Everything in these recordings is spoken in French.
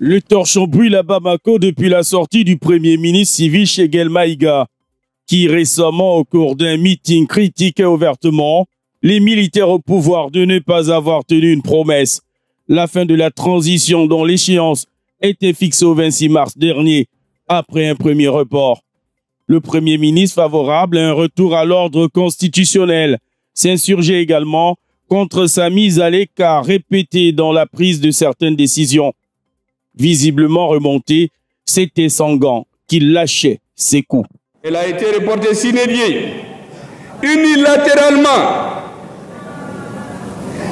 Le torchon brûle à Bamako depuis la sortie du Premier ministre civil Cheguel Maïga, qui récemment, au cours d'un meeting, critiquait ouvertement les militaires au pouvoir de ne pas avoir tenu une promesse. La fin de la transition dont l'échéance était fixée au 26 mars dernier, après un premier report. Le Premier ministre, favorable à un retour à l'ordre constitutionnel, s'insurgeait également contre sa mise à l'écart répétée dans la prise de certaines décisions. Visiblement remonté, c'était Sangan qui lâchait ses coups. Elle a été reportée sine die, unilatéralement,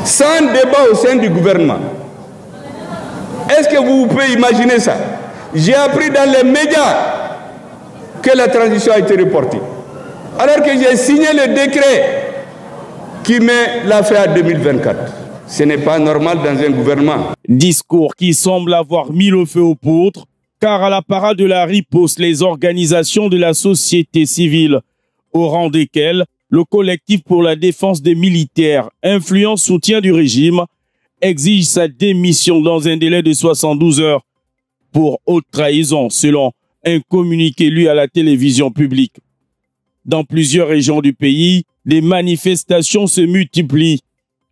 sans débat au sein du gouvernement. Est-ce que vous pouvez imaginer ça? J'ai appris dans les médias que la transition a été reportée, alors que j'ai signé le décret qui met la fin à 2024. Ce n'est pas normal dans un gouvernement. Discours qui semble avoir mis le feu aux poudres, car à la parade de la riposte, les organisations de la société civile, au rang desquelles le collectif pour la défense des militaires, influent soutien du régime, exige sa démission dans un délai de 72 heures pour haute trahison, selon un communiqué lu à la télévision publique. Dans plusieurs régions du pays, des manifestations se multiplient.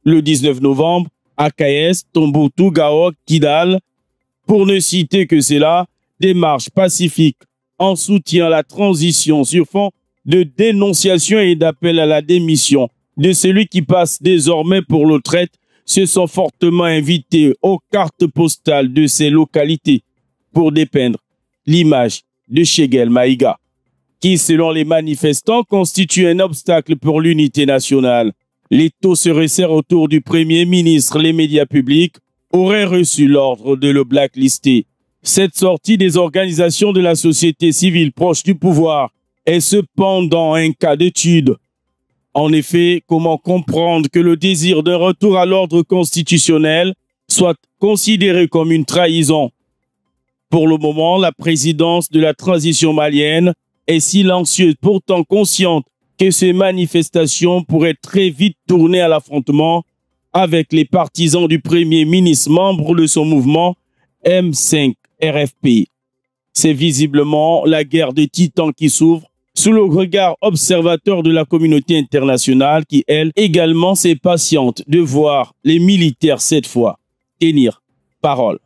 Le 19 novembre, à Kayes, Tombouctou, Gao, Kidal, pour ne citer que cela, des marches pacifiques en soutien à la transition sur fond de dénonciation et d'appel à la démission de celui qui passe désormais pour le traître se sont fortement invités aux cartes postales de ces localités pour dépeindre l'image de Cheguel Maïga, qui, selon les manifestants, constitue un obstacle pour l'unité nationale. Les taux se resserrent autour du Premier ministre. Les médias publics auraient reçu l'ordre de le blacklister. Cette sortie des organisations de la société civile proche du pouvoir est cependant un cas d'étude. En effet, comment comprendre que le désir d'un retour à l'ordre constitutionnel soit considéré comme une trahison? Pour le moment, la présidence de la transition malienne est silencieuse, pourtant consciente que ces manifestations pourraient très vite tourner à l'affrontement avec les partisans du Premier ministre, membre de son mouvement M5 RFP. C'est visiblement la guerre des titans qui s'ouvre sous le regard observateur de la communauté internationale qui, elle, également s'est patiente de voir les militaires cette fois tenir parole.